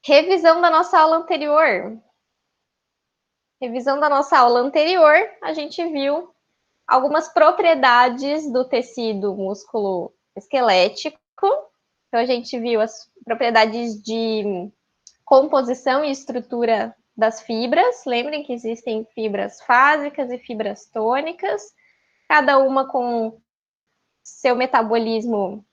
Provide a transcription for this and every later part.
Revisão da nossa aula anterior. Revisão da nossa aula anterior, a gente viu algumas propriedades do tecido músculo esquelético. Então, a gente viu as propriedades de composição e estrutura das fibras. Lembrem que existem fibras fásicas e fibras tônicas, cada uma com seu metabolismo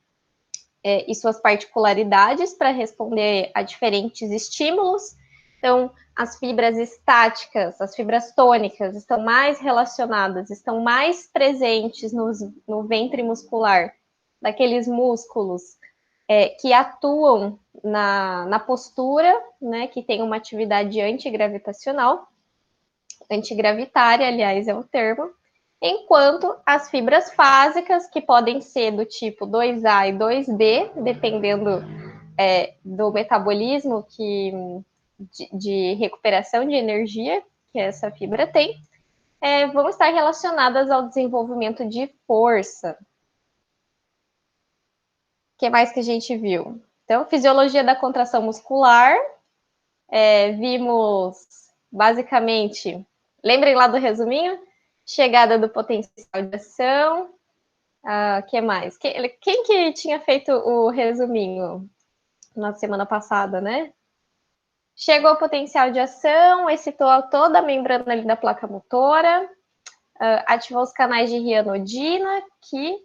e suas particularidades para responder a diferentes estímulos. Então, as fibras estáticas, as fibras tônicas estão mais relacionadas, estão mais presentes no ventre muscular daqueles músculos que atuam na postura, né, que tem uma atividade antigravitacional, antigravitária, aliás, é o termo, enquanto as fibras fásicas, que podem ser do tipo 2A e 2B, dependendo do metabolismo de recuperação de energia que essa fibra tem, vão estar relacionadas ao desenvolvimento de força. O que mais que a gente viu? Então, fisiologia da contração muscular, vimos basicamente, lembrem lá do resuminho? Chegada do potencial de ação. Que mais? Quem que tinha feito o resuminho na semana passada, né? Chegou o potencial de ação, excitou toda a membrana ali da placa motora, ativou os canais de rianodina, que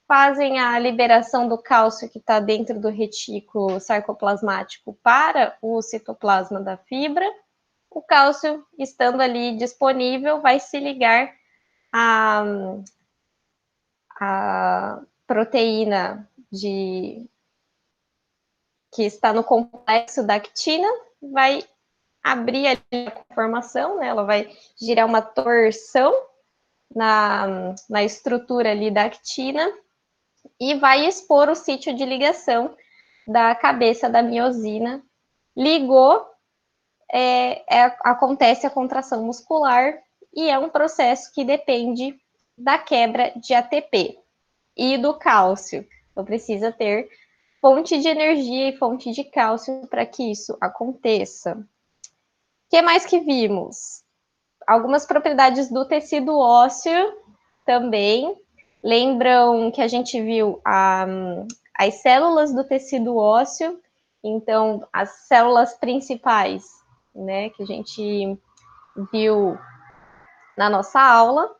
fazem a liberação do cálcio que está dentro do retículo sarcoplasmático para o citoplasma da fibra. O cálcio, estando ali disponível, vai se ligar à proteína que está no complexo da actina, vai abrir a conformação, né? Ela vai girar uma torção na estrutura ali da actina e vai expor o sítio de ligação da cabeça da miosina. Ligou, acontece a contração muscular e é um processo que depende da quebra de ATP e do cálcio. Então, precisa ter fonte de energia e fonte de cálcio para que isso aconteça. O que mais que vimos? Algumas propriedades do tecido ósseo também. Lembram que a gente viu as células do tecido ósseo? Então, as células principais, né, que a gente viu na nossa aula,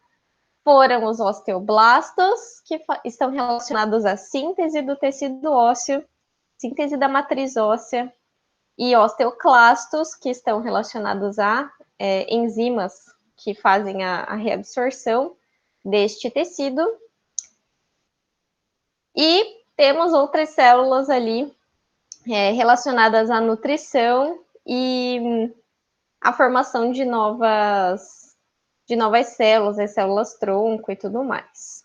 foram os osteoblastos, que estão relacionados à síntese do tecido ósseo, síntese da matriz óssea, e osteoclastos, que estão relacionados a enzimas que fazem a reabsorção deste tecido. E temos outras células ali relacionadas à nutrição e a formação de novas células, as células tronco e tudo mais.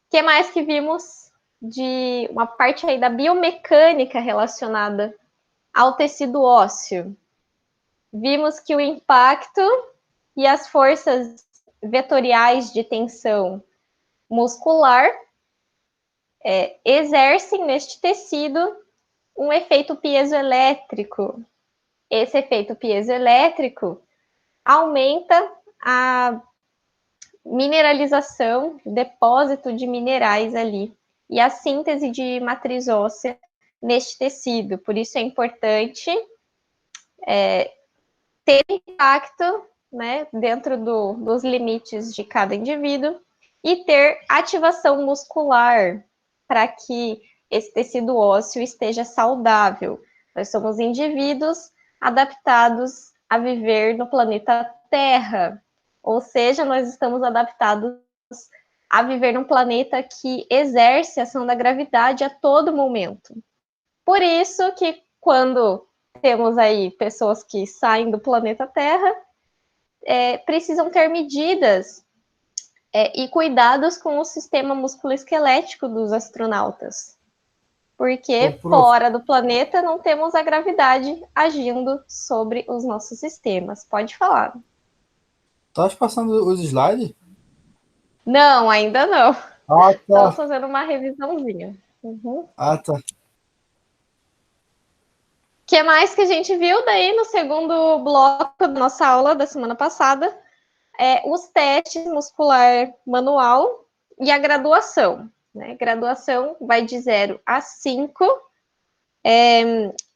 O que mais que vimos de uma parte aí da biomecânica relacionada ao tecido ósseo? Vimos que o impacto e as forças vetoriais de tensão muscular exercem neste tecido um efeito piezoelétrico. Esse efeito piezoelétrico aumenta a mineralização, o depósito de minerais ali e a síntese de matriz óssea neste tecido. Por isso é importante ter impacto, né, dentro dos limites de cada indivíduo e ter ativação muscular para que esse tecido ósseo esteja saudável. Nós somos indivíduos adaptados a viver no planeta Terra, ou seja, nós estamos adaptados a viver num planeta que exerce a ação da gravidade a todo momento. Por isso que quando temos aí pessoas que saem do planeta Terra, precisam ter medidas e cuidados com o sistema musculoesquelético dos astronautas. Porque fora do planeta não temos a gravidade agindo sobre os nossos sistemas. Pode falar. Tá passando os slides? Não, ainda não. Ah, Estamos tá. fazendo uma revisãozinha. Uhum. O Ah, tá. que mais que a gente viu daí no segundo bloco da nossa aula da semana passada? Os testes muscular manual e a graduação. Né? Graduação vai de 0 a 5.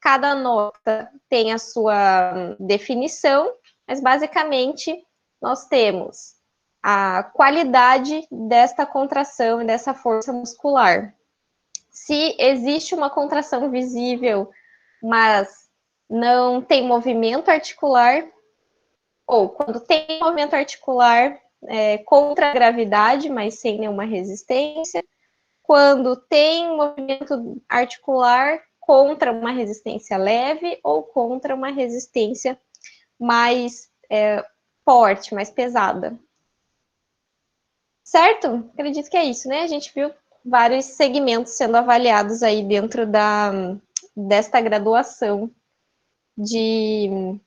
Cada nota tem a sua definição, mas basicamente nós temos a qualidade desta contração e dessa força muscular. Se existe uma contração visível, mas não tem movimento articular, ou quando tem movimento articular contra a gravidade, mas sem nenhuma resistência, quando tem movimento articular contra uma resistência leve ou contra uma resistência mais forte, mais pesada. Certo? Acredito que é isso, né? A gente viu vários segmentos sendo avaliados aí dentro desta graduação de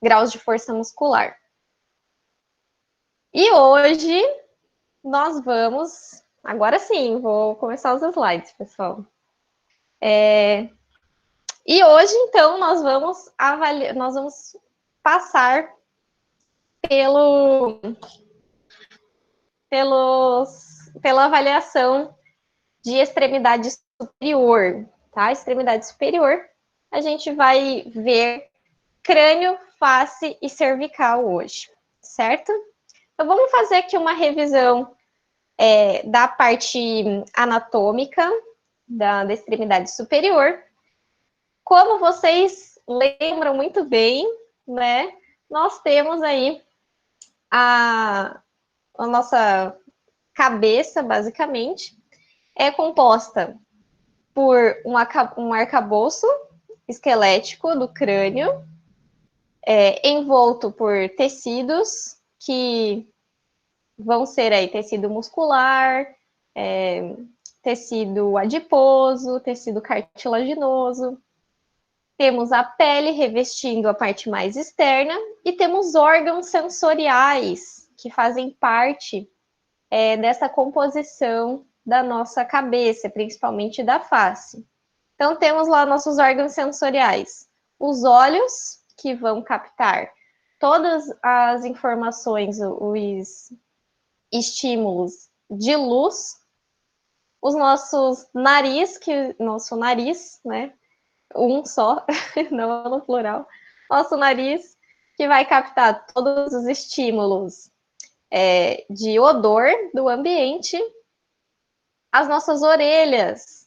graus de força muscular. E hoje nós vamos... Agora sim, vou começar os slides, pessoal. E hoje, então, nós vamos passar pela avaliação de extremidade superior, tá? Extremidade superior, a gente vai ver crânio, face e cervical hoje, certo? Então, vamos fazer aqui uma revisão da parte anatômica da extremidade superior. Como vocês lembram muito bem, né? Nós temos aí a nossa cabeça, basicamente, é composta por um arcabouço esquelético do crânio, envolto por tecidos que vão ser aí tecido muscular, tecido adiposo, tecido cartilaginoso. Temos a pele revestindo a parte mais externa e temos órgãos sensoriais que fazem parte dessa composição da nossa cabeça, principalmente da face. Então, temos lá nossos órgãos sensoriais. Os olhos, que vão captar todas as informações, os estímulos de luz. Os nossos nariz, nosso nariz, né? Um só, não no plural. Nosso nariz, que vai captar todos os estímulos de odor do ambiente. As nossas orelhas,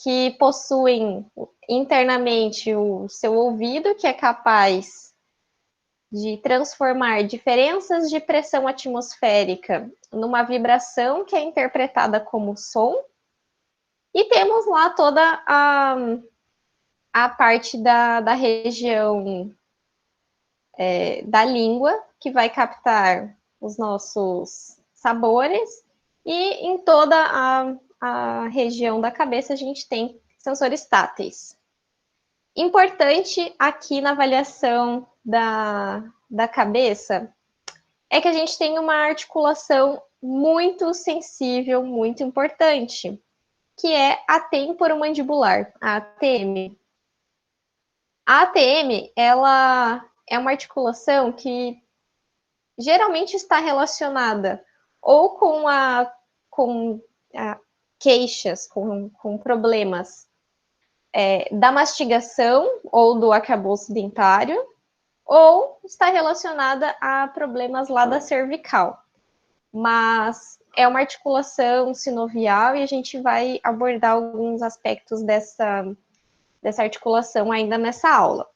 que possuem internamente o seu ouvido, que é capaz de transformar diferenças de pressão atmosférica numa vibração que é interpretada como som. E temos lá toda a parte da região da língua, que vai captar os nossos sabores, e em toda a região da cabeça a gente tem sensores táteis. Importante aqui na avaliação da cabeça é que a gente tem uma articulação muito sensível, muito importante, que é a temporomandibular, a ATM. A ATM, ela é uma articulação que geralmente está relacionada ou com queixas, com problemas da mastigação ou do arcabouço dentário, ou está relacionada a problemas lá da cervical. Mas é uma articulação sinovial e a gente vai abordar alguns aspectos dessa articulação ainda nessa aula,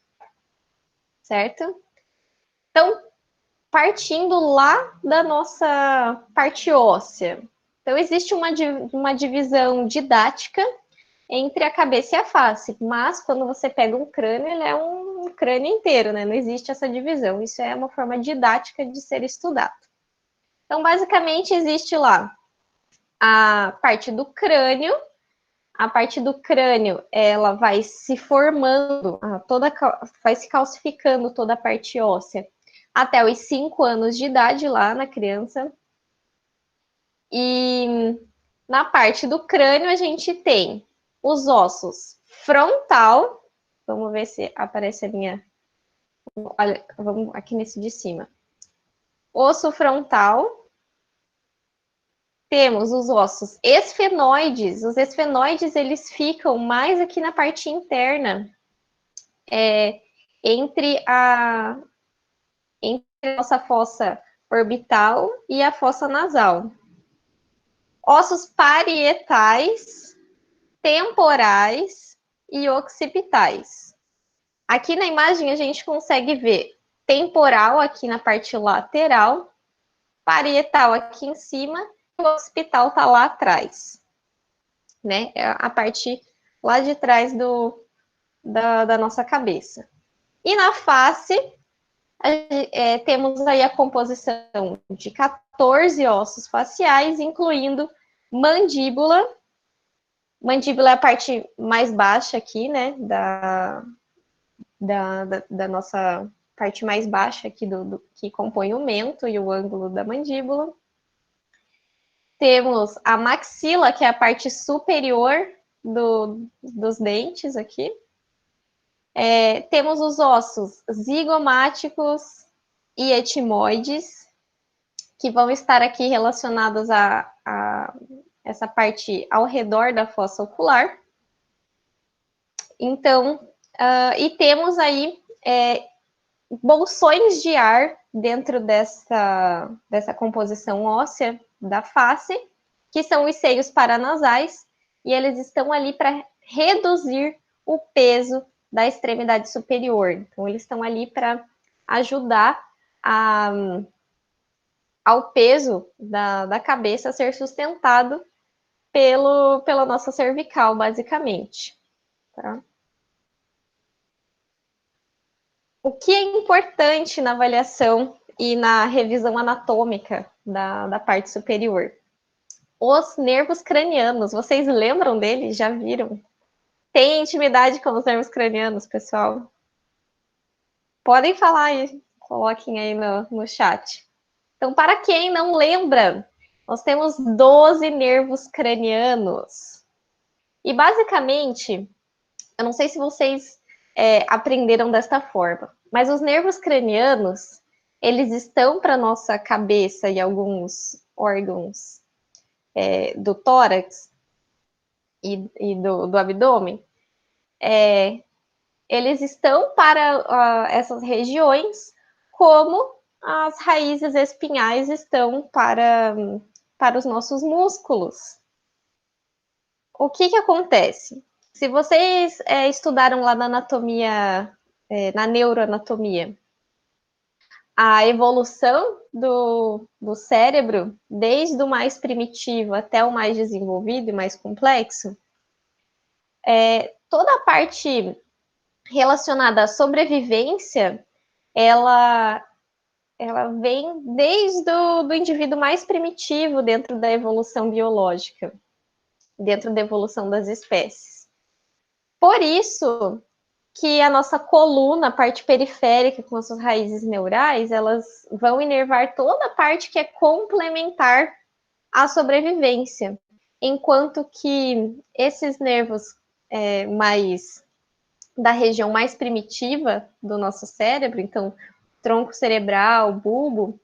certo? Então, partindo lá da nossa parte óssea. Então, existe uma divisão didática entre a cabeça e a face, mas quando você pega um crânio, ele é um crânio inteiro, né? Não existe essa divisão. Isso é uma forma didática de ser estudado. Então, basicamente, existe lá a parte do crânio. A parte do crânio, ela vai se formando, vai se calcificando toda a parte óssea até os 5 anos de idade lá na criança. E na parte do crânio a gente tem os ossos frontal Vamos ver se aparece a minha... Olha, vamos aqui nesse de cima. Osso frontal. Temos os ossos esfenoides. Os esfenoides, eles ficam mais aqui na parte interna, entre a nossa fossa orbital e a fossa nasal. Ossos parietais, temporais e occipitais. Aqui na imagem a gente consegue ver temporal aqui na parte lateral, parietal aqui em cima e o occipital está lá atrás. Né? É a parte lá de trás da nossa cabeça. E na face, temos aí a composição de 14 ossos faciais, incluindo mandíbula. Mandíbula é a parte mais baixa aqui, né, da nossa parte mais baixa aqui que compõe o mento e o ângulo da mandíbula. Temos a maxila, que é a parte superior dos dentes aqui. Temos os ossos zigomáticos e etimoides, que vão estar aqui relacionados a essa parte ao redor da fossa ocular. Então, e temos aí bolsões de ar dentro dessa composição óssea da face, que são os seios paranasais, e eles estão ali para reduzir o peso da extremidade superior. Então, eles estão ali para ajudar ao peso da cabeça ser sustentado pela nossa cervical, basicamente. Tá? O que é importante na avaliação e na revisão anatômica da parte superior? Os nervos cranianos, vocês lembram deles? Já viram? Tem intimidade com os nervos cranianos, pessoal? Podem falar aí, coloquem aí no chat. Então, para quem não lembra, nós temos 12 nervos cranianos. E, basicamente, eu não sei se vocês aprenderam desta forma, mas os nervos cranianos, eles estão para a nossa cabeça e alguns órgãos do tórax e do abdômen, eles estão para essas regiões, como as raízes espinhais estão para os nossos músculos. O que acontece? Se vocês estudaram lá na anatomia, na neuroanatomia, a evolução do cérebro, desde o mais primitivo até o mais desenvolvido e mais complexo, toda a parte relacionada à sobrevivência, ela vem desde o indivíduo mais primitivo dentro da evolução biológica, dentro da evolução das espécies. Por isso que a nossa coluna, a parte periférica, com as suas raízes neurais, elas vão inervar toda a parte que é complementar à sobrevivência, enquanto que esses nervos mais da região mais primitiva do nosso cérebro, então tronco cerebral, bulbo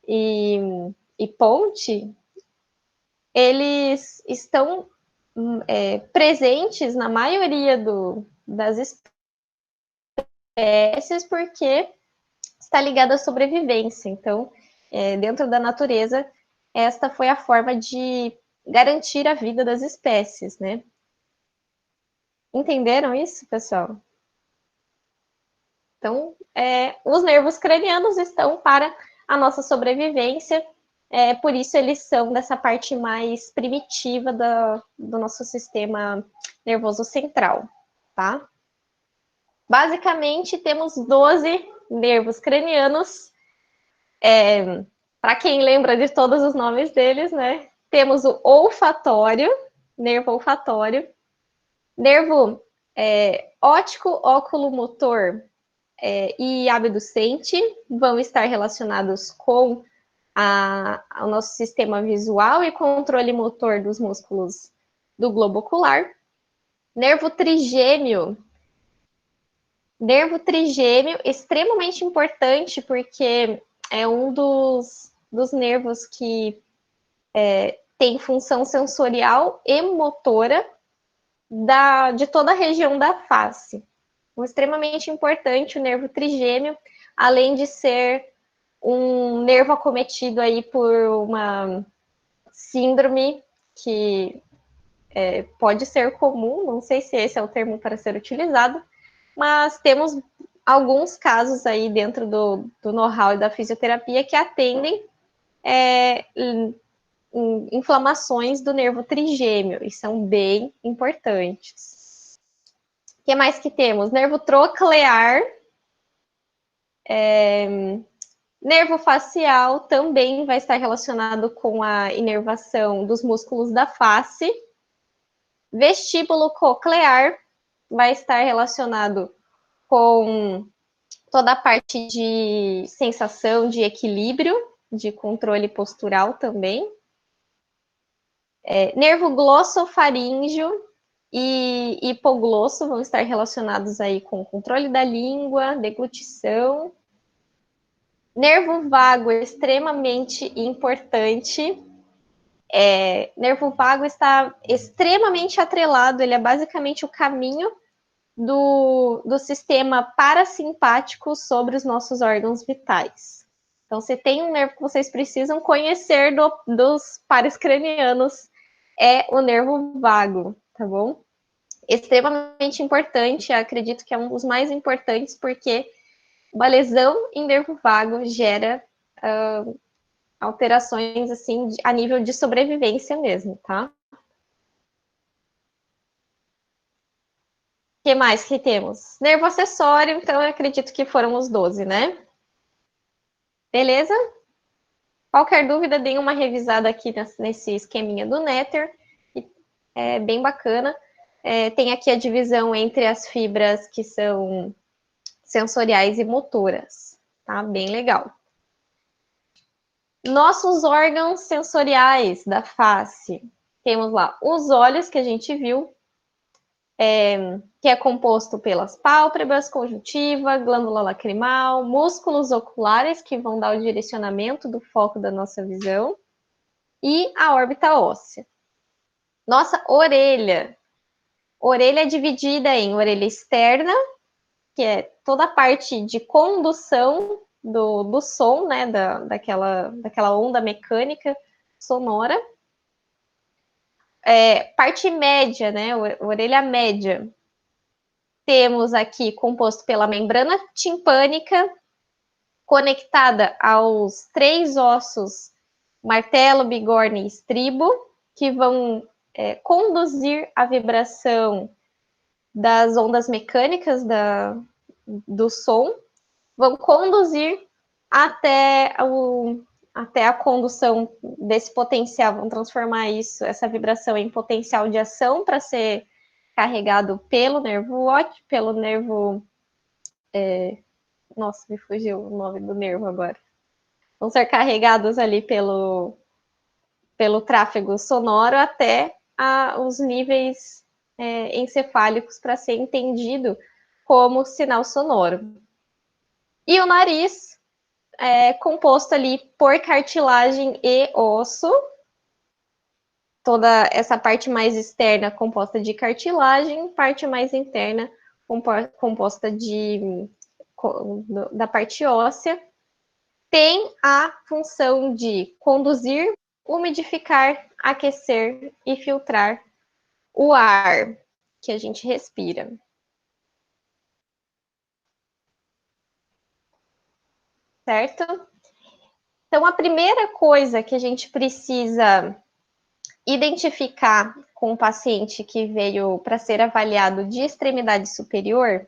e ponte, eles estão presentes na maioria das espécies porque está ligada à sobrevivência. Então, dentro da natureza, esta foi a forma de garantir a vida das espécies, né? Entenderam isso, pessoal? Então, os nervos cranianos estão para a nossa sobrevivência, por isso eles são dessa parte mais primitiva do nosso sistema nervoso central, tá? Basicamente, temos 12 nervos cranianos, para quem lembra de todos os nomes deles, né? Temos o olfatório, nervo olfatório, nervo óptico, oculomotor e abducente, vão estar relacionados com o nosso sistema visual e controle motor dos músculos do globo ocular. Nervo trigêmeo Nervo trigêmeo, extremamente importante, porque é um dos nervos que tem função sensorial e motora de toda a região da face. Então, extremamente importante o nervo trigêmeo, além de ser um nervo acometido aí por uma síndrome que pode ser comum, não sei se esse é o termo para ser utilizado, mas temos alguns casos aí dentro do know-how e da fisioterapia que atendem inflamações do nervo trigêmeo, e são bem importantes. O que mais que temos? Nervo troclear, nervo facial também vai estar relacionado com a inervação dos músculos da face. Vestíbulo coclear vai estar relacionado com toda a parte de sensação de equilíbrio, de controle postural também. Nervo glossofaríngeo e hipoglosso vão estar relacionados aí com controle da língua, deglutição. Nervo vago é extremamente importante. Nervo vago está extremamente atrelado, ele é basicamente o caminho do sistema parasimpático sobre os nossos órgãos vitais. Então, se tem um nervo que vocês precisam conhecer dos pares cranianos, é o nervo vago, tá bom? Extremamente importante, acredito que é um dos mais importantes, porque uma lesão em nervo vago gera alterações, assim, a nível de sobrevivência mesmo, tá? O que mais que temos? Nervo acessório, então eu acredito que foram os 12, né? Beleza? Qualquer dúvida, deem uma revisada aqui nesse esqueminha do Néter, que é bem bacana. Tem aqui a divisão entre as fibras que são sensoriais e motoras, tá? Bem legal. Nossos órgãos sensoriais da face. Temos lá os olhos, que a gente viu, que é composto pelas pálpebras, conjuntiva, glândula lacrimal, músculos oculares, que vão dar o direcionamento do foco da nossa visão, e a órbita óssea. Nossa orelha. Orelha é dividida em orelha externa, que é toda a parte de condução do som, né, daquela onda mecânica sonora. Parte média, né, orelha média. Temos aqui composto pela membrana timpânica, conectada aos 3 ossos martelo, bigorna e estribo, que vão conduzir a vibração das ondas mecânicas do som, vão conduzir até a condução desse potencial, vão transformar essa vibração em potencial de ação para ser carregado pelo nervo óptico, pelo nervo... Nossa, me fugiu o nome do nervo agora. Vão ser carregados ali pelo tráfego sonoro até os níveis encefálicos para ser entendido como sinal sonoro. E o nariz é composto ali por cartilagem e osso. Toda essa parte mais externa composta de cartilagem, parte mais interna composta da parte óssea. Tem a função de conduzir, umidificar, aquecer e filtrar o ar que a gente respira. Certo? Então, a primeira coisa que a gente precisa identificar com o paciente que veio para ser avaliado de extremidade superior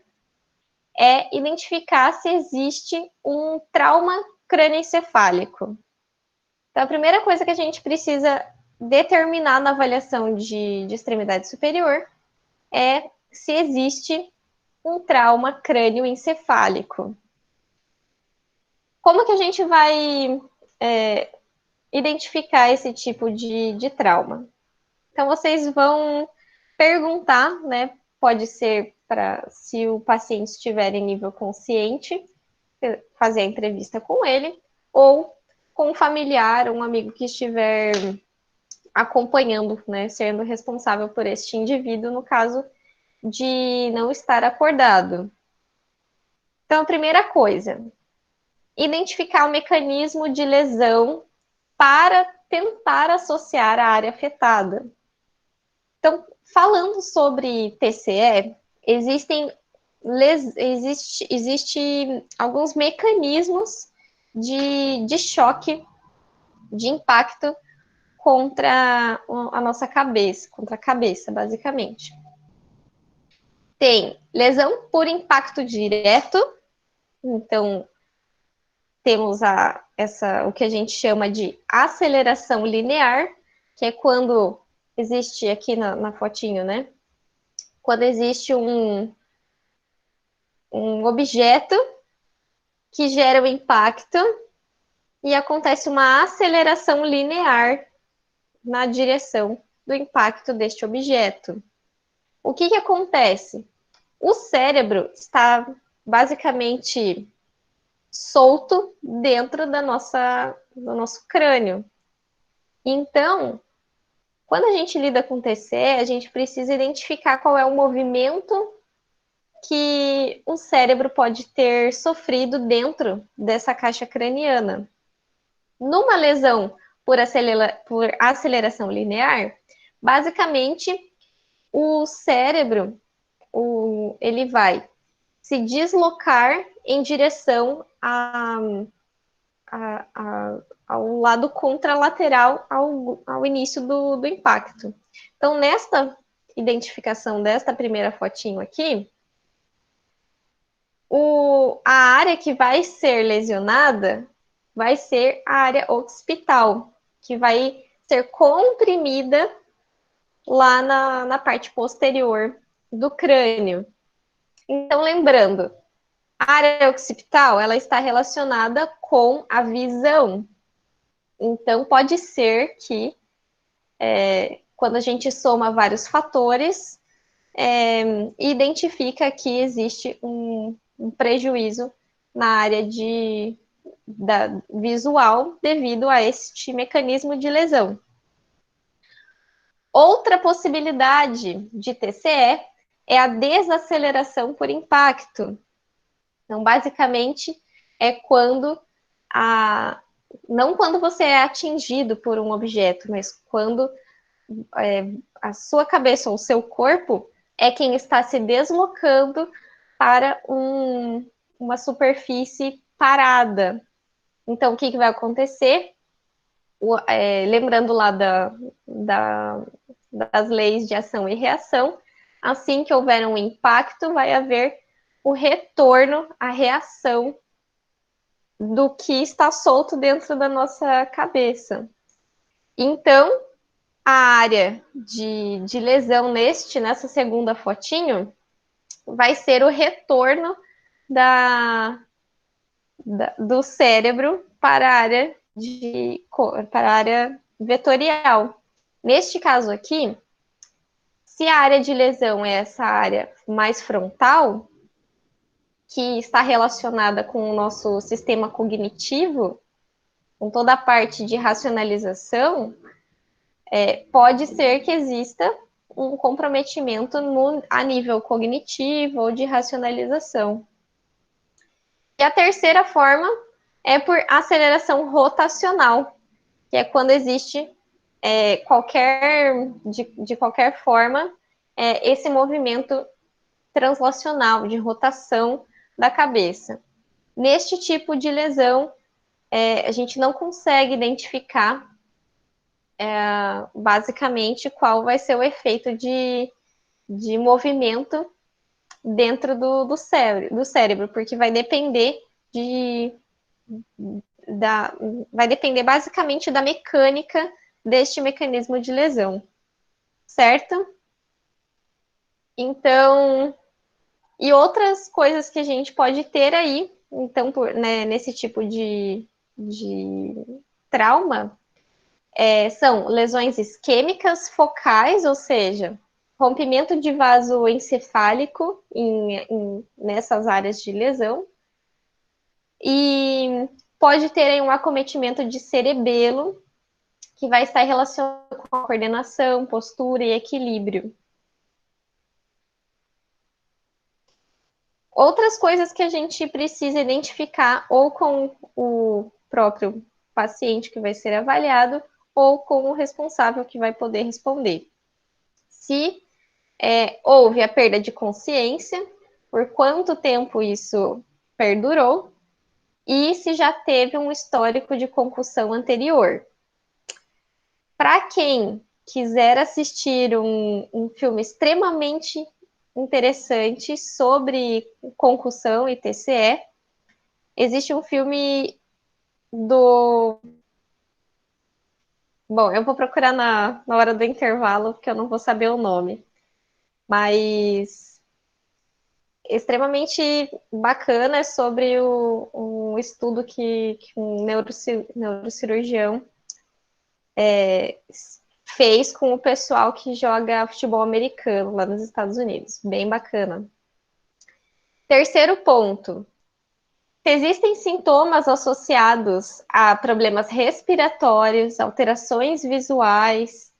é identificar se existe um trauma crânioencefálico. Então, a primeira coisa que a gente precisa determinar na avaliação de extremidade superior é se existe um trauma crânioencefálico. Como que a gente vai identificar esse tipo de trauma? Então, vocês vão perguntar, né, pode ser para se o paciente estiver em nível consciente, fazer a entrevista com ele, ou com um familiar, um amigo que estiver acompanhando, né, sendo responsável por este indivíduo, no caso de não estar acordado. Então, a primeira coisa, identificar o mecanismo de lesão para tentar associar a área afetada. Então, falando sobre TCE, existe alguns mecanismos de choque, de impacto contra a nossa cabeça, contra a cabeça, basicamente. Tem lesão por impacto direto, então temos o que a gente chama de aceleração linear, que é quando existe aqui na fotinho, né? Quando existe um objeto que gera o impacto e acontece uma aceleração linear na direção do impacto deste objeto. O que acontece? O cérebro está basicamente solto dentro do nosso crânio. Então, quando a gente lida com TCE, a gente precisa identificar qual é o movimento que o cérebro pode ter sofrido dentro dessa caixa craniana. Numa lesão por aceleração linear, basicamente o cérebro ele vai se deslocar em direção ao lado contralateral ao início do impacto. Então, nesta identificação desta primeira fotinho aqui, a área que vai ser lesionada vai ser a área occipital, que vai ser comprimida lá na parte posterior do crânio. Então, lembrando, a área occipital, ela está relacionada com a visão. Então, pode ser que, quando a gente soma vários fatores, identifica que existe um prejuízo na área visual devido a este mecanismo de lesão. Outra possibilidade de TCE é a desaceleração por impacto. Então, basicamente, é não quando você é atingido por um objeto, mas quando a sua cabeça ou o seu corpo é quem está se deslocando para uma superfície parada. Então, o que vai acontecer? Lembrando lá das leis de ação e reação, assim que houver um impacto, vai haver o retorno, a reação do que está solto dentro da nossa cabeça. Então, a área de lesão nessa segunda fotinho vai ser o retorno do cérebro para a área vetorial. Neste caso aqui, se a área de lesão é essa área mais frontal, que está relacionada com o nosso sistema cognitivo, com toda a parte de racionalização, pode ser que exista um comprometimento a nível cognitivo ou de racionalização. E a terceira forma é por aceleração rotacional, que é quando existe de qualquer forma esse movimento translacional de rotação da cabeça. Neste tipo de lesão, a gente não consegue identificar basicamente qual vai ser o efeito de movimento dentro do cérebro, porque vai depender vai depender basicamente da mecânica deste mecanismo de lesão, certo? Então, e outras coisas que a gente pode ter aí, então, nesse tipo de trauma, são lesões isquêmicas focais, ou seja, rompimento de vaso encefálico nessas áreas de lesão, e pode ter um acometimento de cerebelo, que vai estar relacionado com a coordenação, postura e equilíbrio. Outras coisas que a gente precisa identificar ou com o próprio paciente que vai ser avaliado ou com o responsável que vai poder responder. Se houve a perda de consciência, por quanto tempo isso perdurou e se já teve um histórico de concussão anterior. Para quem quiser assistir um filme extremamente interessante sobre concussão e TCE, existe um filme do... Bom, eu vou procurar na hora do intervalo, porque eu não vou saber o nome. Mas extremamente bacana, é sobre um estudo que um neurocirurgião fez com o pessoal que joga futebol americano lá nos Estados Unidos. Bem bacana. Terceiro ponto. Se existem sintomas associados a problemas respiratórios, alterações visuais,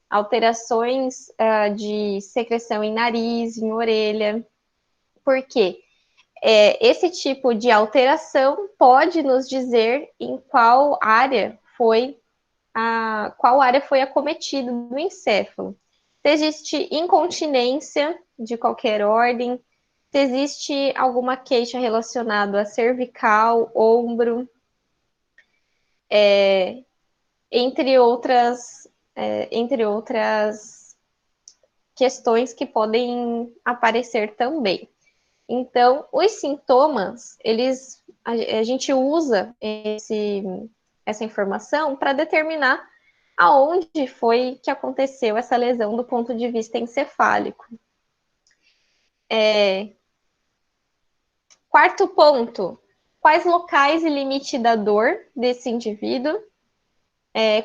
alterações de secreção em nariz, em orelha. Por quê? Esse tipo de alteração pode nos dizer em qual área foi acometida do encéfalo. Se existe incontinência de qualquer ordem, se existe alguma queixa relacionada a cervical, ombro, entre outras questões que podem aparecer também. Então, os sintomas, a gente usa essa informação para determinar aonde foi que aconteceu essa lesão do ponto de vista encefálico. Quarto ponto, quais locais e limite da dor desse indivíduo?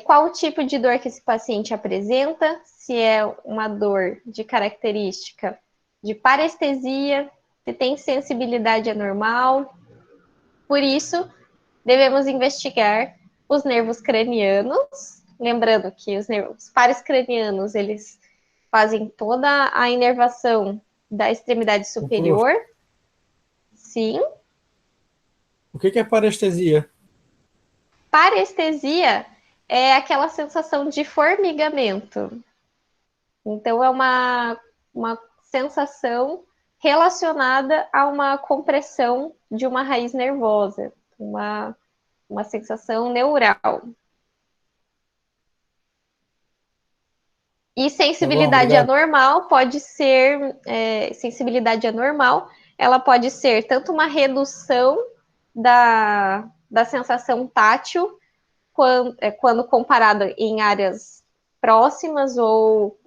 Qual o tipo de dor que esse paciente apresenta? Se é uma dor de característica de parestesia, se tem sensibilidade anormal. Por isso, devemos investigar os nervos cranianos, lembrando que os nervos pares cranianos, eles fazem toda a inervação da extremidade superior. Sim. O que é parestesia? Parestesia é aquela sensação de formigamento. Então, é uma sensação relacionada a uma compressão de uma raiz nervosa, uma sensação neural. E sensibilidade Tá bom, anormal pode ser, sensibilidade anormal, ela pode ser tanto uma redução da sensação tátil, quando comparada em áreas próximas ou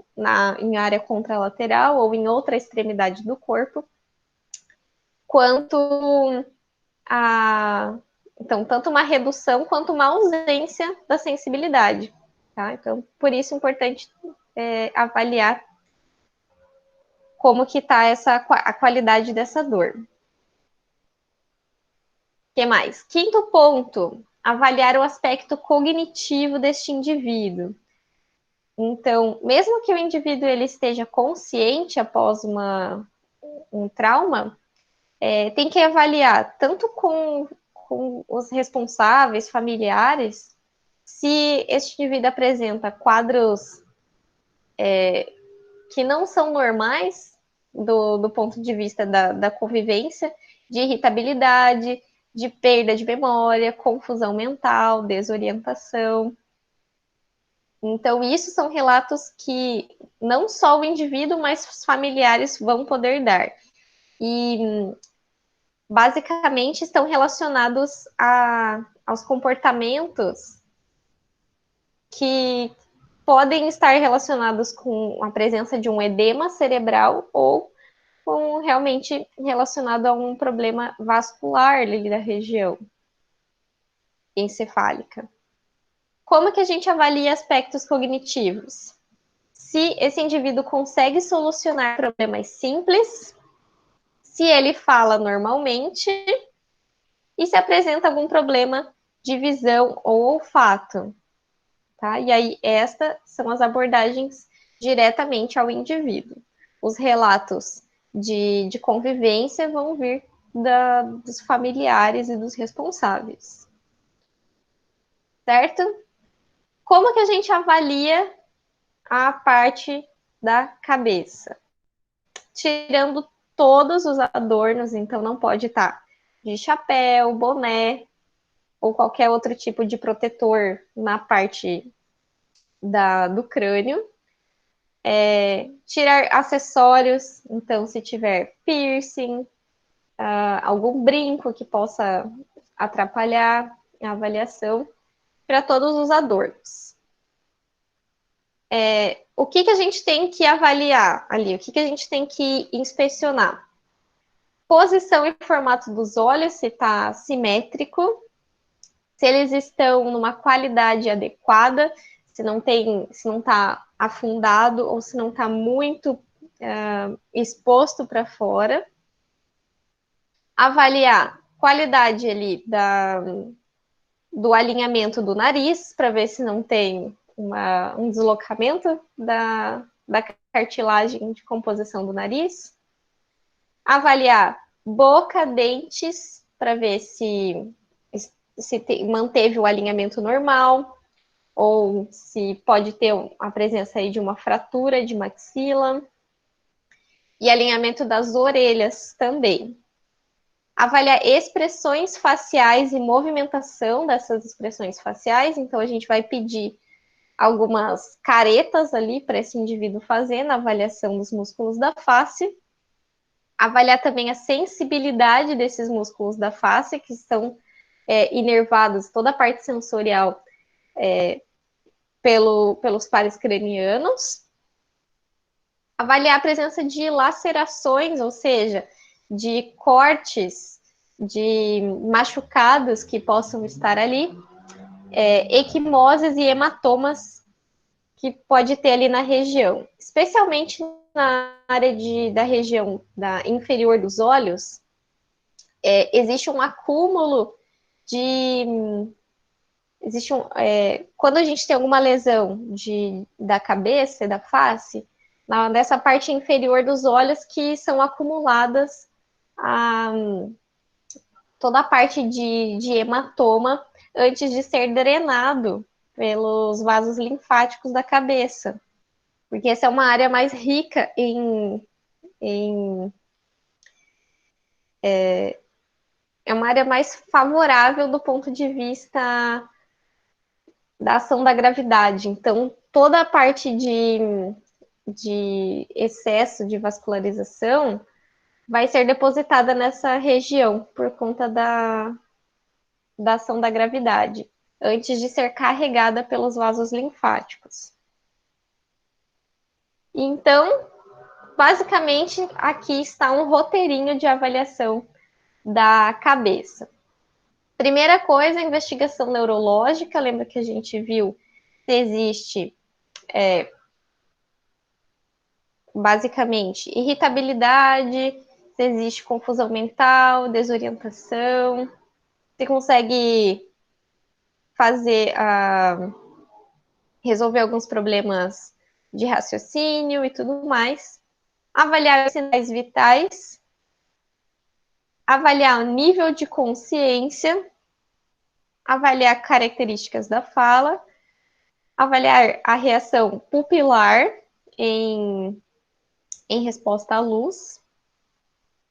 em área contralateral ou em outra extremidade do corpo, quanto então, tanto uma redução quanto uma ausência da sensibilidade. Tá? Então, por isso é importante avaliar como que está a qualidade dessa dor. O que mais? Quinto ponto, avaliar o aspecto cognitivo deste indivíduo. Então, mesmo que o indivíduo ele esteja consciente após um trauma, tem que avaliar tanto com os responsáveis, familiares, se este indivíduo apresenta quadros que não são normais do ponto de vista da convivência, de irritabilidade, de perda de memória, confusão mental, desorientação. Então, isso são relatos que não só o indivíduo, mas os familiares vão poder dar. E, basicamente, estão relacionados aos comportamentos que podem estar relacionados com a presença de um edema cerebral ou realmente relacionado a um problema vascular ali da região encefálica. Como que a gente avalia aspectos cognitivos? se esse indivíduo consegue solucionar problemas simples, se ele fala normalmente e se apresenta algum problema de visão ou olfato. Tá? E aí, estas são as abordagens diretamente ao indivíduo. Os relatos de convivência vão vir dos familiares e dos responsáveis. Certo? Como que a gente avalia a parte da cabeça? Tirando todos os adornos, então não pode estar de chapéu, boné ou qualquer outro tipo de protetor na parte do crânio. Tirar acessórios, então se tiver piercing, algum brinco que possa atrapalhar a avaliação, para todos os adornos. O que a gente tem que avaliar ali? O que a gente tem que inspecionar? Posição e formato dos olhos, se está simétrico, se eles estão numa qualidade adequada, se não está afundado ou se não está muito exposto para fora. Avaliar qualidade ali do alinhamento do nariz, para ver se não tem um deslocamento da cartilagem de composição do nariz. Avaliar boca, dentes, para ver se manteve o alinhamento normal, ou se pode ter a presença aí de uma fratura de maxila. E alinhamento das orelhas também. Avaliar expressões faciais e movimentação dessas expressões faciais. Então, a gente vai pedir algumas caretas ali para esse indivíduo fazer na avaliação dos músculos da face. Avaliar também a sensibilidade desses músculos da face, que estão inervados, toda a parte sensorial, pelos pares cranianos. Avaliar a presença de lacerações, ou seja, de cortes, de machucados que possam estar ali, equimoses e hematomas que pode ter ali na região, especialmente na área da região inferior dos olhos. Existe um acúmulo quando a gente tem alguma lesão da cabeça e da face, nessa parte inferior dos olhos, que são acumuladas toda a parte de hematoma antes de ser drenado pelos vasos linfáticos da cabeça. Porque essa é uma área mais rica é uma área mais favorável do ponto de vista da ação da gravidade. Então, toda a parte de excesso de vascularização vai ser depositada nessa região por conta da ação da gravidade, antes de ser carregada pelos vasos linfáticos. Então, basicamente, aqui está um roteirinho de avaliação da cabeça. Primeira coisa, a investigação neurológica. Lembra que a gente viu se existe, basicamente, irritabilidade, se existe confusão mental, desorientação, se consegue resolver alguns problemas de raciocínio e tudo mais. Avaliar os sinais vitais, avaliar o nível de consciência, avaliar características da fala, avaliar a reação pupilar em resposta à luz,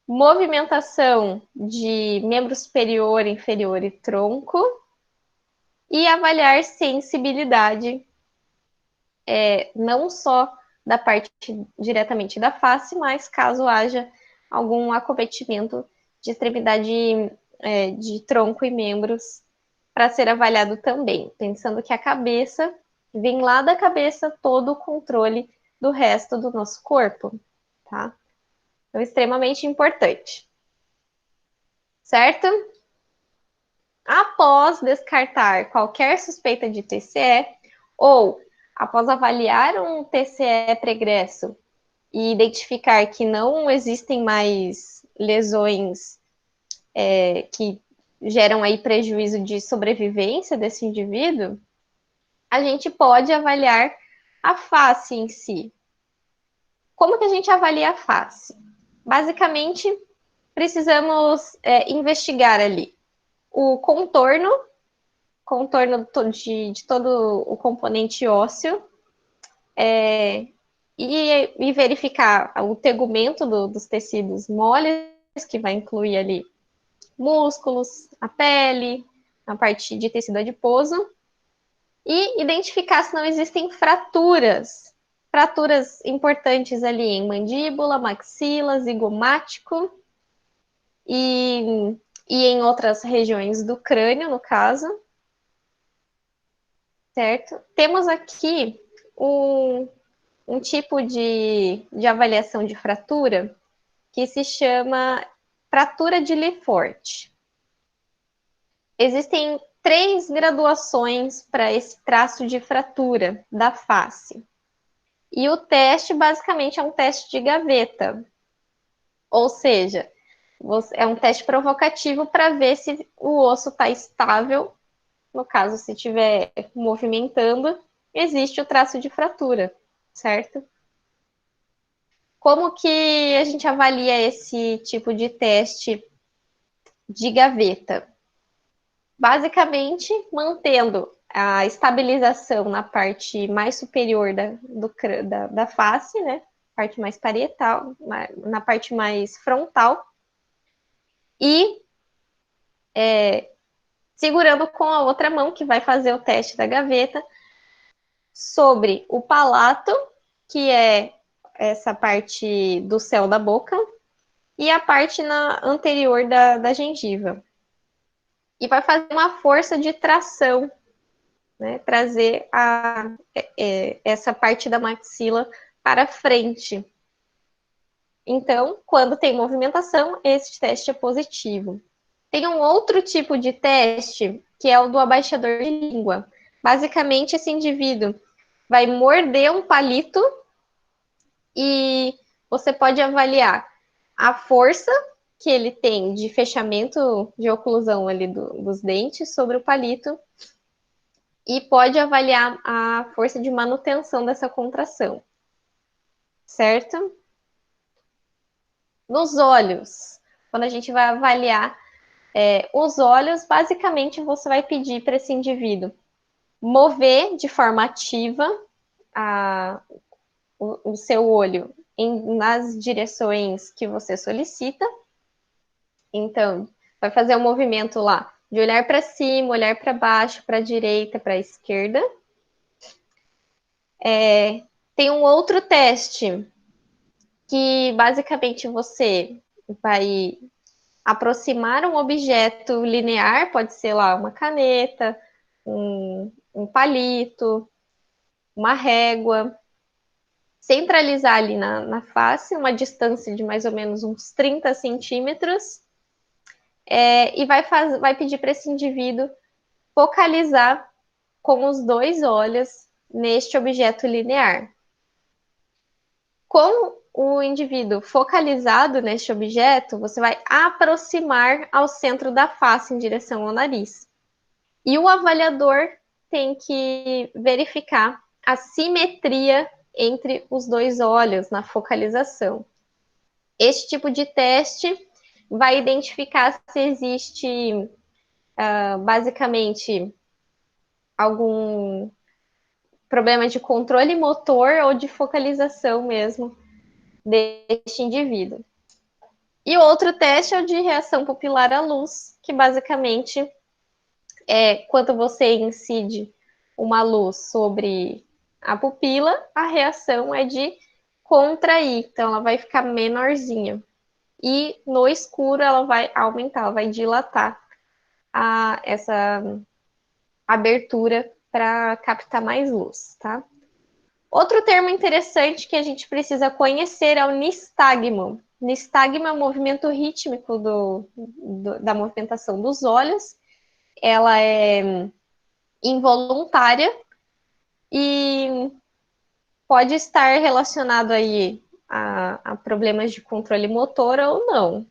movimentação de membro superior, inferior e tronco, e avaliar sensibilidade, não só da parte diretamente da face, mas caso haja algum acometimento de extremidade de tronco e membros, para ser avaliado também, pensando que a cabeça vem lá da cabeça todo o controle do resto do nosso corpo, tá? Então, extremamente importante. Certo? Após descartar qualquer suspeita de TCE ou após avaliar um TCE pregresso e identificar que não existem mais lesões que geram aí prejuízo de sobrevivência desse indivíduo, a gente pode avaliar a face em si. Como que a gente avalia a face? Basicamente, precisamos investigar ali o contorno de todo o componente ósseo, e verificar o tegumento dos tecidos moles, que vai incluir ali músculos, a pele, a parte de tecido adiposo, e identificar se não existem fraturas importantes ali em mandíbula, maxila, zigomático e em outras regiões do crânio, no caso, certo? Temos aqui um tipo de avaliação de fratura que se chama fratura de Lefort. Existem 3 graduações para esse traço de fratura da face. E o teste, basicamente, é um teste de gaveta. Ou seja, é um teste provocativo para ver se o osso está estável. No caso, se estiver movimentando, existe o traço de fratura, certo? Como que a gente avalia esse tipo de teste de gaveta? Basicamente, mantendo a estabilização na parte mais superior da face, né? Parte mais parietal, na parte mais frontal, e segurando com a outra mão, que vai fazer o teste da gaveta, sobre o palato, que é essa parte do céu da boca, e a parte anterior da gengiva. E vai fazer uma força de tração, né? Trazer essa parte da maxila para frente. Então, quando tem movimentação, esse teste é positivo. Tem um outro tipo de teste, que é o do abaixador de língua. Basicamente, esse indivíduo vai morder um palito e você pode avaliar a força que ele tem de fechamento de oclusão ali dos dentes sobre o palito e pode avaliar a força de manutenção dessa contração, certo? Nos olhos, quando a gente vai avaliar os olhos, basicamente você vai pedir para esse indivíduo mover de forma ativa o seu olho nas direções que você solicita. Então, vai fazer um movimento lá de olhar para cima, olhar para baixo, para a direita, para a esquerda. Tem um outro teste que basicamente você vai aproximar um objeto linear, pode ser lá uma caneta, um palito, uma régua, centralizar ali na face, uma distância de mais ou menos uns 30 centímetros, e vai pedir para esse indivíduo focalizar com os 2 olhos neste objeto linear. Com o indivíduo focalizado neste objeto, você vai aproximar ao centro da face em direção ao nariz. E o avaliador tem que verificar a simetria entre os 2 olhos na focalização. Este tipo de teste vai identificar se existe, basicamente, algum problema de controle motor ou de focalização mesmo deste indivíduo. E o outro teste é o de reação pupilar à luz, que basicamente é quando você incide uma luz sobre a pupila, a reação é de contrair, então ela vai ficar menorzinha. E no escuro ela vai aumentar, ela vai dilatar essa abertura para captar mais luz, tá? Outro termo interessante que a gente precisa conhecer é o nistagmo. Nistagmo é o movimento rítmico da movimentação dos olhos. Ela é involuntária e pode estar relacionado aí a problemas de controle motor ou não,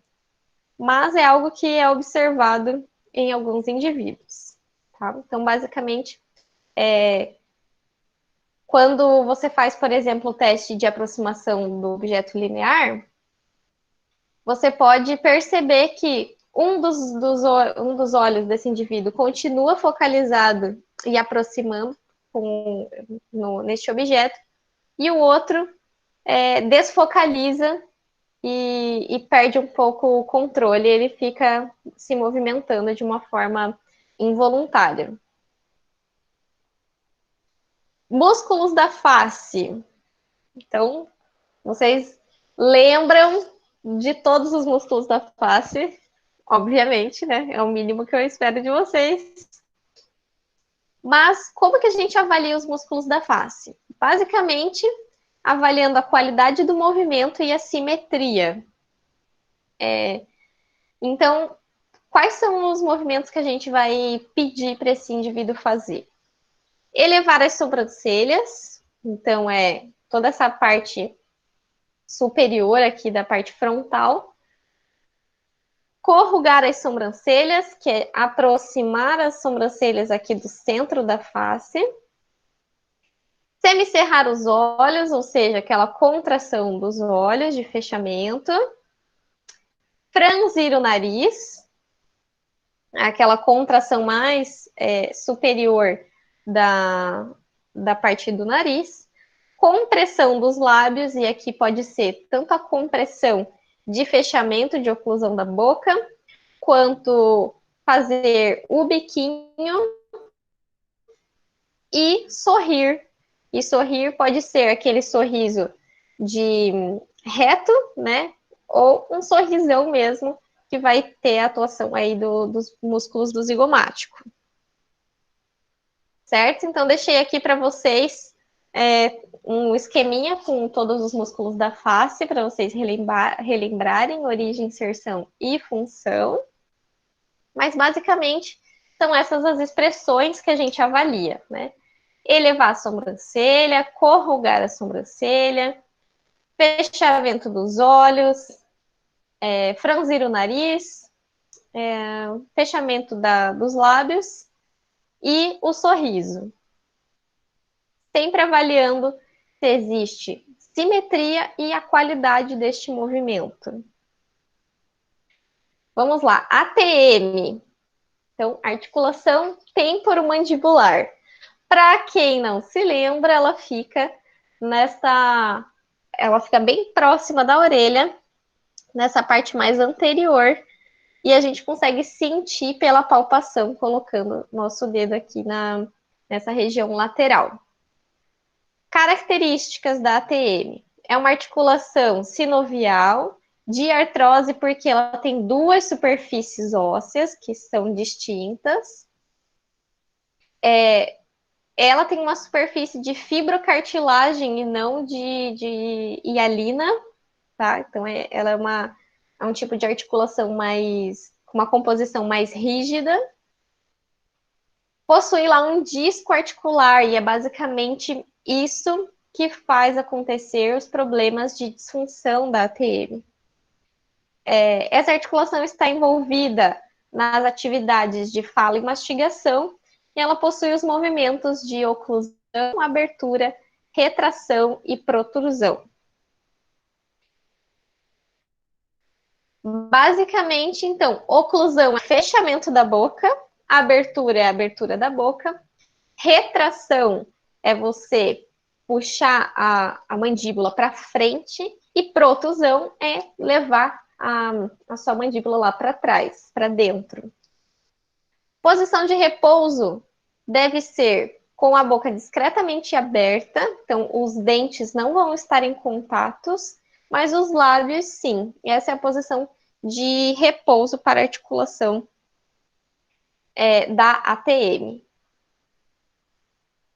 mas é algo que é observado em alguns indivíduos, tá? Então, basicamente, quando você faz, por exemplo, o teste de aproximação do objeto linear, você pode perceber que um dos olhos desse indivíduo continua focalizado e aproximando neste objeto, e o outro desfocaliza e perde um pouco o controle, ele fica se movimentando de uma forma involuntária. Músculos da face. Então, vocês lembram de todos os músculos da face, obviamente, né? É o mínimo que eu espero de vocês. Mas como que a gente avalia os músculos da face? Basicamente, avaliando a qualidade do movimento e a simetria. Então, quais são os movimentos que a gente vai pedir para esse indivíduo fazer? Elevar as sobrancelhas, então é toda essa parte superior aqui da parte frontal. Corrugar as sobrancelhas, que é aproximar as sobrancelhas aqui do centro da face. Semicerrar os olhos, ou seja, aquela contração dos olhos de fechamento. Franzir o nariz, aquela contração mais superior da parte do nariz. Compressão dos lábios, e aqui pode ser tanto a compressão de fechamento, de oclusão da boca, quanto fazer o biquinho e sorrir. E sorrir pode ser aquele sorriso de reto, né? Ou um sorrisão mesmo, que vai ter a atuação aí dos músculos do zigomático. Certo? Então, deixei aqui para vocês um esqueminha com todos os músculos da face, para vocês relembrarem origem, inserção e função. Mas, basicamente, são essas as expressões que a gente avalia, né? Elevar a sobrancelha, corrugar a sobrancelha, fechamento dos olhos, franzir o nariz, fechamento dos lábios e o sorriso. Sempre avaliando se existe simetria e a qualidade deste movimento. Vamos lá, ATM. Então, articulação temporomandibular. Para quem não se lembra, ela fica bem próxima da orelha, nessa parte mais anterior, e a gente consegue sentir pela palpação, colocando nosso dedo aqui nessa região lateral. Características da ATM. É uma articulação sinovial, de artrose, porque ela tem duas superfícies ósseas que são distintas. Ela tem uma superfície de fibrocartilagem e não de hialina, tá? Então, ela é um tipo de articulação com uma composição mais rígida. Possui lá um disco articular, e é basicamente isso que faz acontecer os problemas de disfunção da ATM. Essa articulação está envolvida nas atividades de fala e mastigação, e ela possui os movimentos de oclusão, abertura, retração e protrusão. Basicamente, então, oclusão é fechamento da boca, abertura é a abertura da boca, retração é você puxar a mandíbula para frente, e protusão é levar a sua mandíbula lá para trás, para dentro. Posição de repouso deve ser com a boca discretamente aberta, então os dentes não vão estar em contatos, mas os lábios sim. E essa é a posição de repouso para articulação da ATM.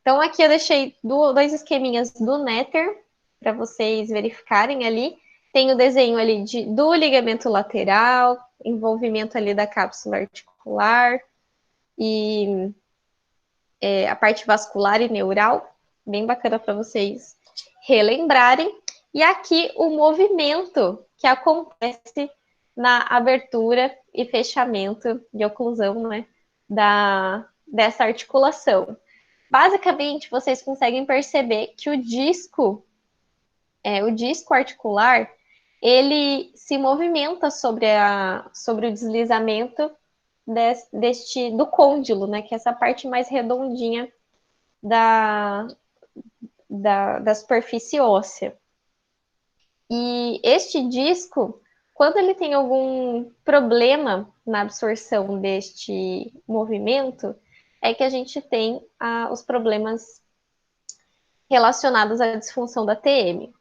Então, aqui eu deixei dois esqueminhas do Netter para vocês verificarem ali. Tem o desenho ali do ligamento lateral, envolvimento ali da cápsula articular e a parte vascular e neural. bem bacana para vocês relembrarem. E aqui o movimento que acontece na abertura e fechamento de oclusão, né, dessa articulação. Basicamente, vocês conseguem perceber que o disco articular, ele se movimenta sobre o deslizamento do côndilo, né, que é essa parte mais redondinha da, da superfície óssea. E este disco, quando ele tem algum problema na absorção deste movimento, é que a gente tem os problemas relacionados à disfunção da TM.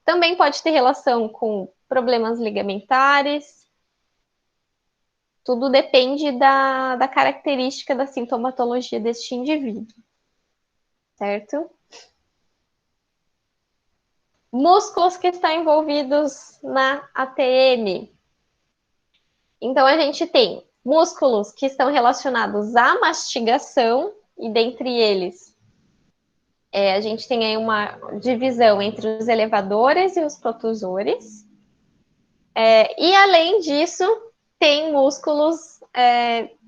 Também pode ter relação com problemas ligamentares, tudo depende da característica da sintomatologia deste indivíduo, certo? Músculos que estão envolvidos na ATM. Então, a gente tem músculos que estão relacionados à mastigação, e dentre eles, a gente tem aí uma divisão entre os elevadores e os protusores. E, além disso, tem músculos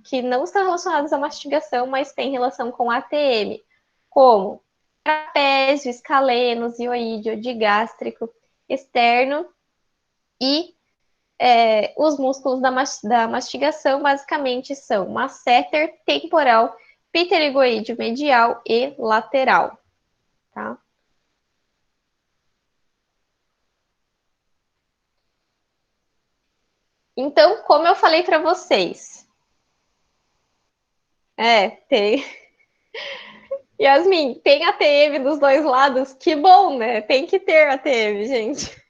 que não estão relacionados à mastigação, mas têm relação com a ATM, como trapézio, escaleno, zioídeo, digástrico, externo e os músculos da mastigação basicamente são masseter, temporal, pterigoídeo medial e lateral, tá? Então, como eu falei para vocês, tem. Yasmin, tem ATM dos dois lados? Que bom, né? Tem que ter ATM, gente.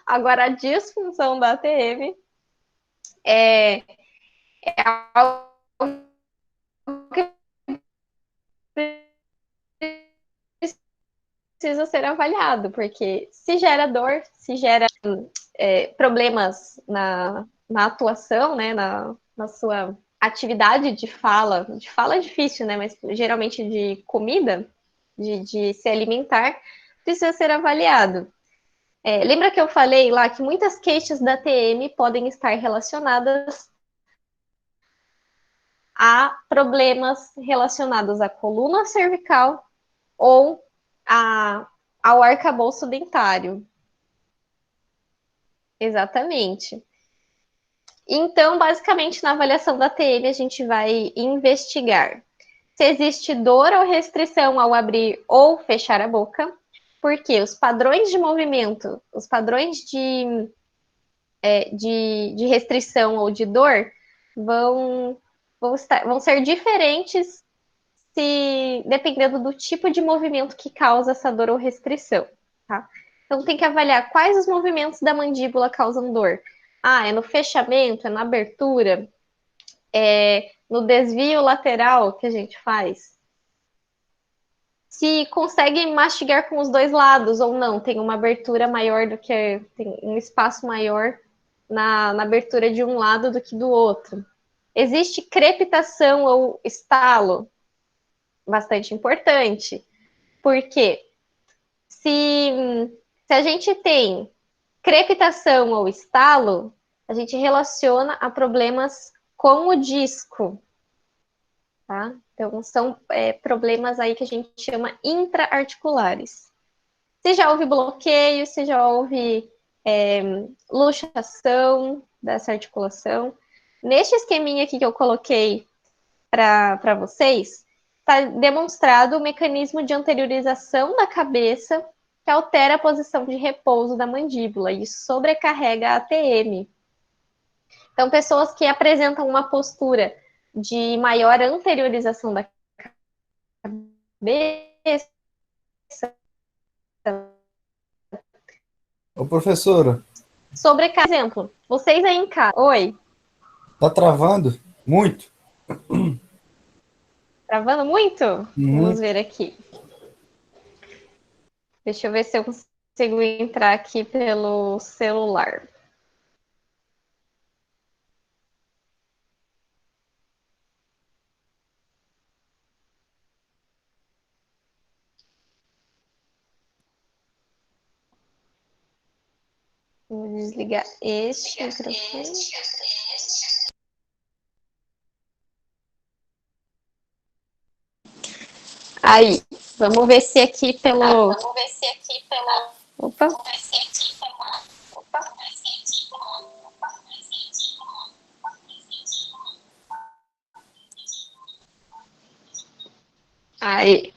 Agora, a disfunção da ATM é algo que precisa ser avaliado, porque se gera dor, se gera problemas na atuação, né, na sua atividade de fala é difícil, né, mas geralmente de comida, de se alimentar, precisa ser avaliado. Lembra que eu falei lá que muitas queixas da TM podem estar relacionadas a problemas relacionados à coluna cervical ou ao arcabouço dentário. Exatamente. Então, basicamente, na avaliação da TM, a gente vai investigar se existe dor ou restrição ao abrir ou fechar a boca, porque os padrões de movimento, os padrões de restrição ou de dor vão ser diferentes dependendo do tipo de movimento que causa essa dor ou restrição, tá? Então tem que avaliar quais os movimentos da mandíbula causam dor. É no fechamento, é na abertura, no desvio lateral que a gente faz. Se consegue mastigar com os dois lados ou não, tem uma abertura maior tem um espaço maior na abertura de um lado do que do outro. Existe crepitação ou estalo, bastante importante, porque se a gente tem crepitação ou estalo, a gente relaciona a problemas com o disco, tá? Então, são problemas aí que a gente chama intraarticulares. Se já houve bloqueio, se já houve luxação dessa articulação. Neste esqueminha aqui que eu coloquei para vocês, está demonstrado o mecanismo de anteriorização da cabeça que altera a posição de repouso da mandíbula e sobrecarrega a ATM. Então, pessoas que apresentam uma postura de maior anteriorização da cabeça. Ô, professora, Exemplo, vocês aí em casa. Oi, tá travando? Muito? travando muito? Vamos Muito. ver aqui. Deixa eu ver se eu consigo entrar aqui pelo celular. Vou desligar este microfone. Aí, vamos ver se aqui pelo... Opa. Aí.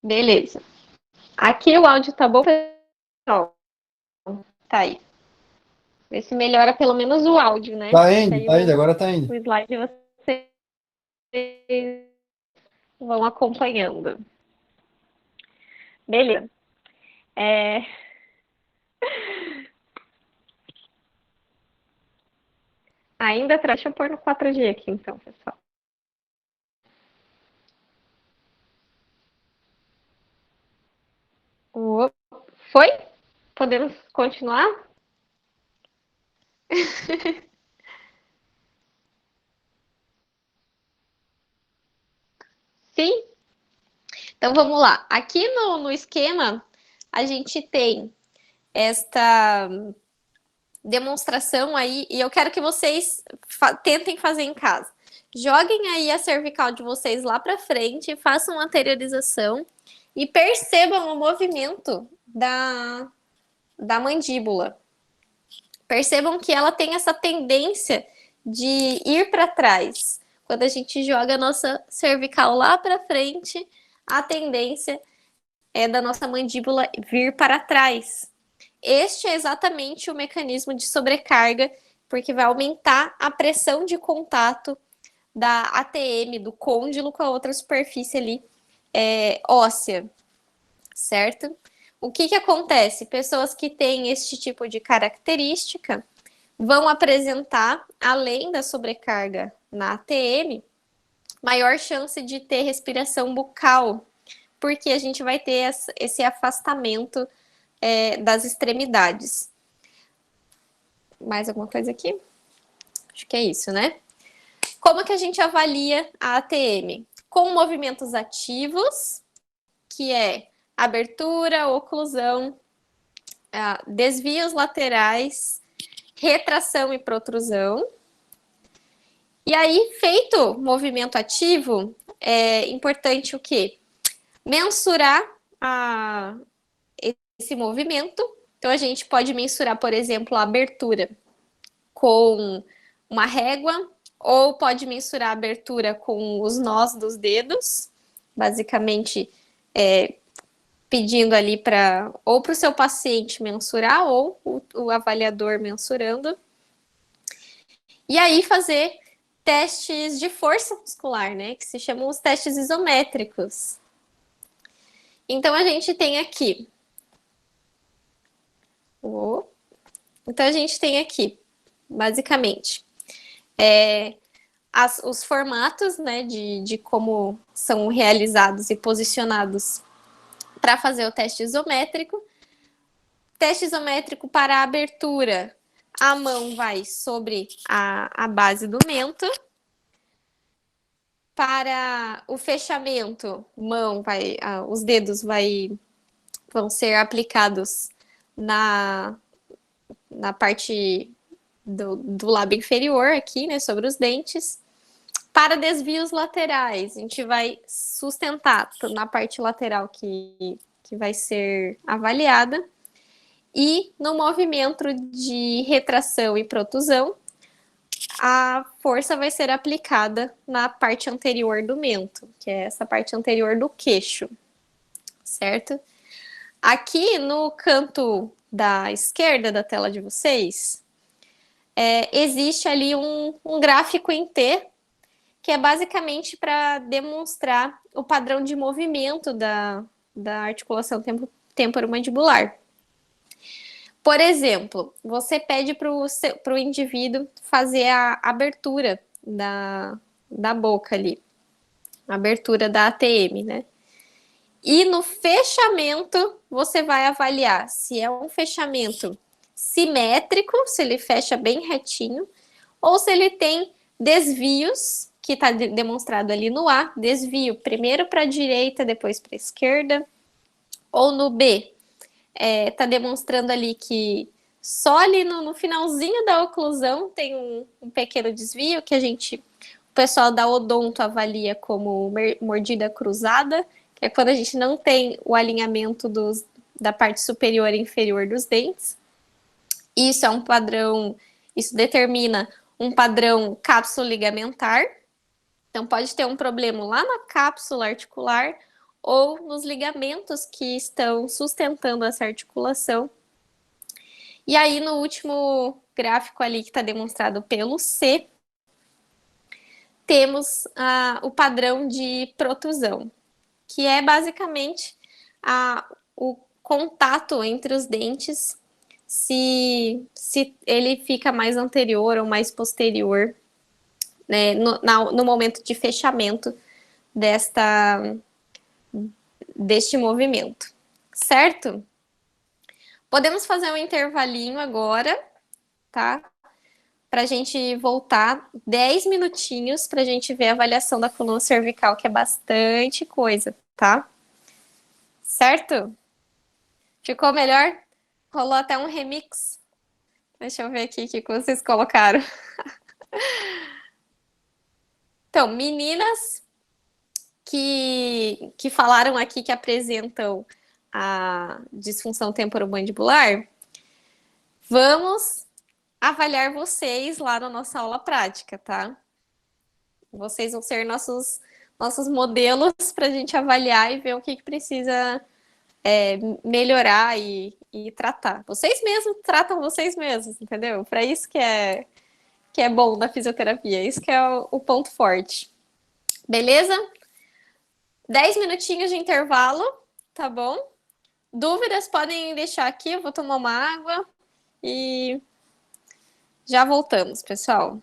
Beleza. Aqui o áudio tá bom, pessoal? Tá aí. Ver se melhora pelo menos o áudio, né? Tá indo, agora tá indo. O slide vocês vão acompanhando. Beleza. Ainda deixa eu pôr no 4G aqui, então, pessoal. Foi? Podemos continuar? Sim? Então vamos lá. Aqui no esquema, a gente tem esta demonstração aí, e eu quero que vocês tentem fazer em casa. Joguem aí a cervical de vocês lá para frente, façam anteriorização e percebam o movimento da mandíbula. Percebam que ela tem essa tendência de ir para trás. Quando a gente joga a nossa cervical lá para frente, a tendência é da nossa mandíbula vir para trás. Este é exatamente o mecanismo de sobrecarga, porque vai aumentar a pressão de contato da ATM, do côndilo, com a outra superfície ali óssea, certo? O que acontece? Pessoas que têm este tipo de característica vão apresentar, além da sobrecarga na ATM, maior chance de ter respiração bucal, porque a gente vai ter esse afastamento das extremidades. Mais alguma coisa aqui? Acho que é isso, né? Como que a gente avalia a ATM? Com movimentos ativos, que é abertura, oclusão, desvios laterais, retração e protrusão. E aí, feito movimento ativo, é importante o quê? Mensurar esse movimento. Então, a gente pode mensurar, por exemplo, a abertura com uma régua, ou pode mensurar a abertura com os nós dos dedos, basicamente pedindo ali ou para o seu paciente mensurar, ou o avaliador mensurando. E aí fazer testes de força muscular, né? Que se chamam os testes isométricos. Então, a gente tem aqui. Então, a gente tem aqui, basicamente, os formatos, né, de como são realizados e posicionados para fazer o teste isométrico. Teste isométrico para a abertura. A mão vai sobre a base do mento. Para o fechamento, os dedos vão ser aplicados na parte do lábio inferior aqui, né, sobre os dentes. Para desvios laterais, a gente vai sustentar na parte lateral que vai ser avaliada. E no movimento de retração e protusão, a força vai ser aplicada na parte anterior do mento, que é essa parte anterior do queixo, certo? Aqui no canto da esquerda da tela de vocês, existe ali um gráfico em T, que é basicamente para demonstrar o padrão de movimento da articulação temporomandibular. Por exemplo, você pede para o indivíduo fazer a abertura da boca ali, a abertura da ATM, né? E no fechamento, você vai avaliar se é um fechamento simétrico, se ele fecha bem retinho, ou se ele tem desvios, que está demonstrado ali no A, desvio primeiro para a direita, depois para a esquerda, ou no B, Está demonstrando ali que só ali no finalzinho da oclusão tem um pequeno desvio que o pessoal da odonto avalia como mordida cruzada, que é quando a gente não tem o alinhamento da parte superior e inferior dos dentes. Isso é um padrão, isso determina um padrão cápsula ligamentar. Então, pode ter um problema lá na cápsula articular ou nos ligamentos que estão sustentando essa articulação. E aí, no último gráfico ali que está demonstrado pelo C, temos o padrão de protusão, que é basicamente o contato entre os dentes, se ele fica mais anterior ou mais posterior, né, no momento de fechamento deste movimento, certo? Podemos fazer um intervalinho agora, tá? Para a gente voltar 10 minutinhos para a gente ver a avaliação da coluna cervical, que é bastante coisa, tá? Certo? Ficou melhor? Rolou até um remix. Deixa eu ver aqui o que vocês colocaram. Então, meninas que falaram aqui que apresentam a disfunção temporomandibular, vamos avaliar vocês lá na nossa aula prática, tá? Vocês vão ser nossos modelos para a gente avaliar e ver o que precisa melhorar e tratar. Vocês mesmos tratam vocês mesmos, entendeu? Para isso que é bom da fisioterapia, isso que é o ponto forte. Beleza? 10 minutinhos de intervalo, tá bom? Dúvidas podem deixar aqui, eu vou tomar uma água e já voltamos, pessoal.